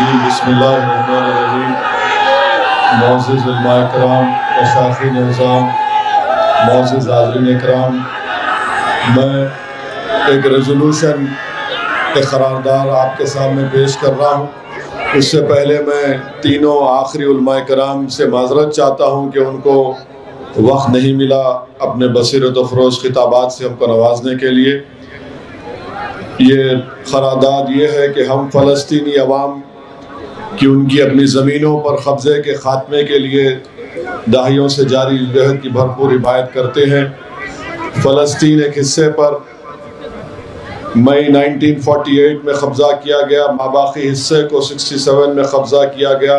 الرجیم بسم اللہ الرحمن الرحیم۔ معزز علماء کرام، مشائخین اعظام، معزز حاضرین اکرام، میں ایک ریزولوشن قرارداد آپ کے سامنے پیش کر رہا ہوں۔ اس سے پہلے میں تینوں آخری علماء کرام سے معذرت چاہتا ہوں کہ ان کو وقت نہیں ملا اپنے بصیرت و فروز خطابات سے ہم کو نوازنے کے لیے۔ یہ قرارداد یہ ہے کہ ہم فلسطینی عوام کی ان کی اپنی زمینوں پر قبضے کے خاتمے کے لیے دہائیوں سے جاری جہد کی بھرپور حمایت کرتے ہیں۔ فلسطین ایک حصے پر مئی 1948 میں قبضہ کیا گیا، ماباقی حصے کو 67 میں قبضہ کیا گیا،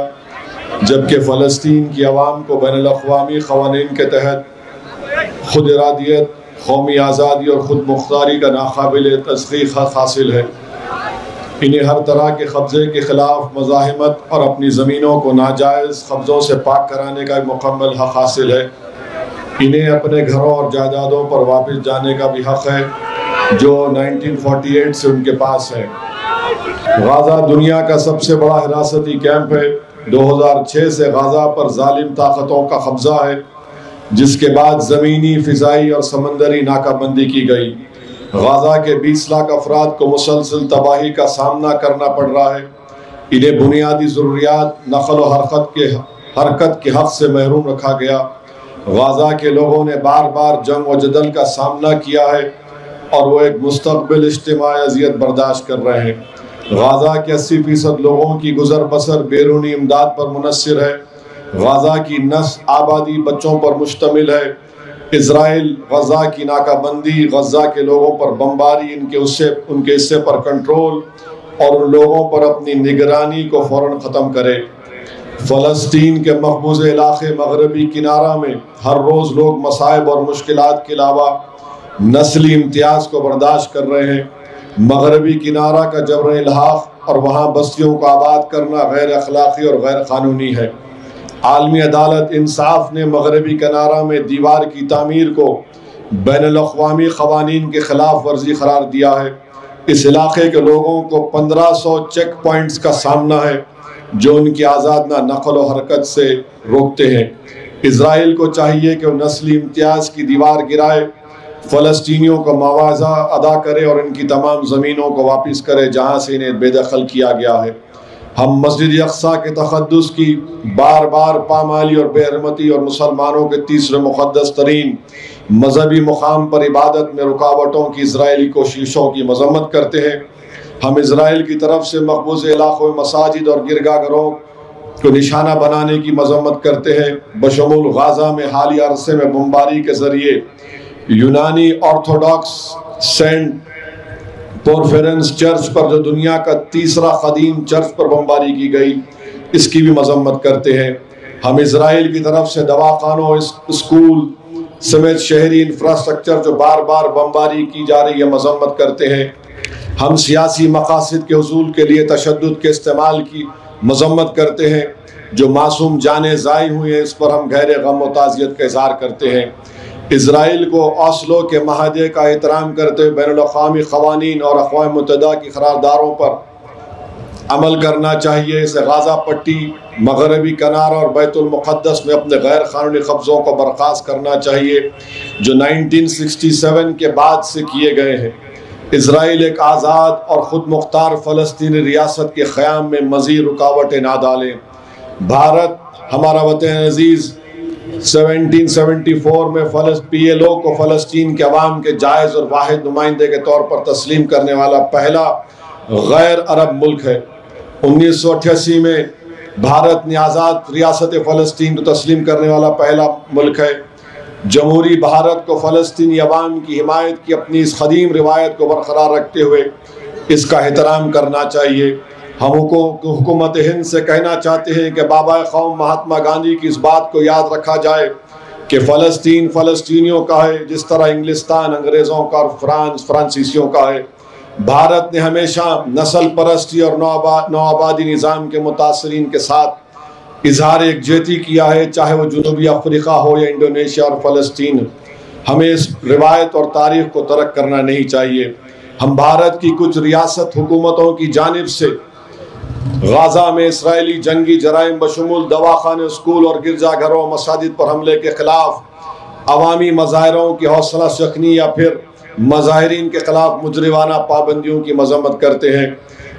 جبکہ فلسطین کی عوام کو بین الاقوامی قوانین کے تحت خود ارادیت، قومی آزادی اور خود مختاری کا ناقابل تسخیر حق حاصل ہے۔ انہیں ہر طرح کے قبضے کے خلاف مزاحمت اور اپنی زمینوں کو ناجائز قبضوں سے پاک کرانے کا مکمل حق حاصل ہے۔ انہیں اپنے گھروں اور جائیدادوں پر واپس جانے کا بھی حق ہے جو 1948 سے ان کے پاس ہے۔ غزہ دنیا کا سب سے بڑا حراستی کیمپ ہے۔ 2006 سے غزہ پر ظالم طاقتوں کا قبضہ ہے، جس کے بعد زمینی، فضائی اور سمندری ناکہ بندی کی گئی۔ غزہ کے 20 لاکھ افراد کو مسلسل تباہی کا سامنا کرنا پڑ رہا ہے۔ انہیں بنیادی ضروریات، نقل و حرکت کے حق سے محروم رکھا گیا۔ غزہ کے لوگوں نے بار بار جنگ و جدل کا سامنا کیا ہے اور وہ ایک مستقبل اجتماعی اذیت برداشت کر رہے ہیں۔ غزہ کے 80% لوگوں کی گزر بسر بیرونی امداد پر منحصر ہے۔ غزہ کی نصف آبادی بچوں پر مشتمل ہے۔ اسرائیل غزہ کی ناکہ بندی، غزہ کے لوگوں پر بمباری، ان کے حصے پر کنٹرول اور ان لوگوں پر اپنی نگرانی کو فوراً ختم کرے۔ فلسطین کے مقبوض علاقے مغربی کنارہ میں ہر روز لوگ مصائب اور مشکلات کے علاوہ نسلی امتیاز کو برداشت کر رہے ہیں۔ مغربی کنارہ کا جبر الحاق اور وہاں بستیوں کو آباد کرنا غیر اخلاقی اور غیر قانونی ہے۔ عالمی عدالت انصاف نے مغربی کنارہ میں دیوار کی تعمیر کو بین الاقوامی قوانین کے خلاف ورزی قرار دیا ہے۔ اس علاقے کے لوگوں کو 1500 چیک پوائنٹس کا سامنا ہے جو ان کی آزادانہ نقل و حرکت سے روکتے ہیں۔ اسرائیل کو چاہیے کہ وہ نسلی امتیاز کی دیوار گرائے، فلسطینیوں کو معاوضہ ادا کرے اور ان کی تمام زمینوں کو واپس کرے جہاں سے انہیں بے دخل کیا گیا ہے۔ ہم مسجد اقصیٰ کے تقدس کی بار بار پامالی اور بے حرمتی اور مسلمانوں کے تیسرے مقدس ترین مذہبی مقام پر عبادت میں رکاوٹوں کی اسرائیلی کوششوں کی مذمت کرتے ہیں۔ ہم اسرائیل کی طرف سے مقبوض علاقوں میں مساجد اور گرجا گھروں کو نشانہ بنانے کی مذمت کرتے ہیں، بشمول غزہ میں حالیہ عرصے میں بمباری کے ذریعے یونانی آرتھوڈاکس سینٹ پورفیرنس چرچ پر جو دنیا کا تیسرا قدیم چرچ پر بمباری کی گئی، اس کی بھی مذمت کرتے ہیں۔ ہم اسرائیل کی طرف سے دواخانوں، اسکول سمیت شہری انفراسٹرکچر جو بار بار بمباری کی جا رہی ہے مذمت کرتے ہیں۔ ہم سیاسی مقاصد کے حصول کے لیے تشدد کے استعمال کی مذمت کرتے ہیں۔ جو معصوم جانیں ضائع ہوئی ہیں اس پر ہم گہرے غم و تعزیت کا اظہار کرتے ہیں۔ اسرائیل کو اوسلو کے معاہدے کا احترام کرتے ہوئے بین الاقوامی قوانین اور اقوام متحدہ کی قراردادوں پر عمل کرنا چاہیے۔ اسے غزہ پٹی، مغربی کنارہ اور بیت المقدس میں اپنے غیر قانونی قبضوں کو برخاست کرنا چاہیے جو 1967 کے بعد سے کیے گئے ہیں۔ اسرائیل ایک آزاد اور خود مختار فلسطینی ریاست کے قیام میں مزید رکاوٹیں نہ ڈالیں۔ بھارت ہمارا وطن عزیز 1774 میں PLO کو فلسطین کے عوام کے جائز اور واحد نمائندے کے طور پر تسلیم کرنے والا پہلا غیر عرب ملک ہے۔ 1988 میں بھارت نے آزاد ریاست فلسطین کو تسلیم کرنے والا پہلا ملک ہے۔ جمہوری بھارت کو فلسطینی عوام کی حمایت کی اپنی اس قدیم روایت کو برقرار رکھتے ہوئے اس کا احترام کرنا چاہیے۔ ہم حکومت ہند سے کہنا چاہتے ہیں کہ بابا قوم مہاتما گاندھی کی اس بات کو یاد رکھا جائے کہ فلسطین فلسطینیوں کا ہے جس طرح انگلستان انگریزوں کا اور فرانس فرانسیسیوں کا ہے۔ بھارت نے ہمیشہ نسل پرستی اور نوآبادی نظام کے متاثرین کے ساتھ اظہار یکجہتی کیا ہے، چاہے وہ جنوبی افریقہ ہو یا انڈونیشیا اور فلسطین۔ ہمیں اس روایت اور تاریخ کو ترک کرنا نہیں چاہیے۔ ہم بھارت کی کچھ ریاست حکومتوں کی جانب سے غازہ میں اسرائیلی جنگی جرائم بشمول دواخانے، اسکول اور گرجا گھروں مساجد پر حملے کے خلاف عوامی مظاہروں کی حوصلہ شکنی یا پھر مظاہرین کے خلاف مجرمانہ پابندیوں کی مذمت کرتے ہیں۔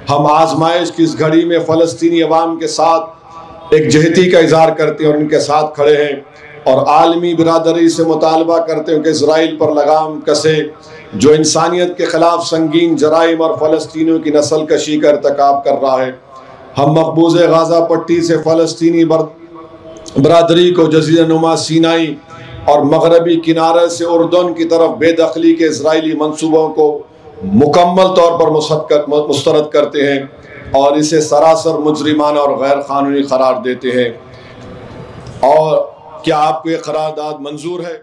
ہم آزمائش کی اس گھڑی میں فلسطینی عوام کے ساتھ ایک جہتی کا اظہار کرتے ہیں اور ان کے ساتھ کھڑے ہیں، اور عالمی برادری سے مطالبہ کرتے ہیں کہ اسرائیل پر لگام کسے جو انسانیت کے خلاف سنگین جرائم اور فلسطینیوں کی نسل کشی کا ارتکاب کر رہا ہے۔ ہم مقبوض غازہ پٹی سے فلسطینی برادری کو جزیرہ نما سینائی اور مغربی کنارے سے اردن کی طرف بے دخلی کے اسرائیلی منصوبوں کو مکمل طور پر مسترد کرتے ہیں اور اسے سراسر مجرمانہ اور غیر قانونی قرار دیتے ہیں۔ اور کیا آپ کو یہ قرارداد منظور ہے؟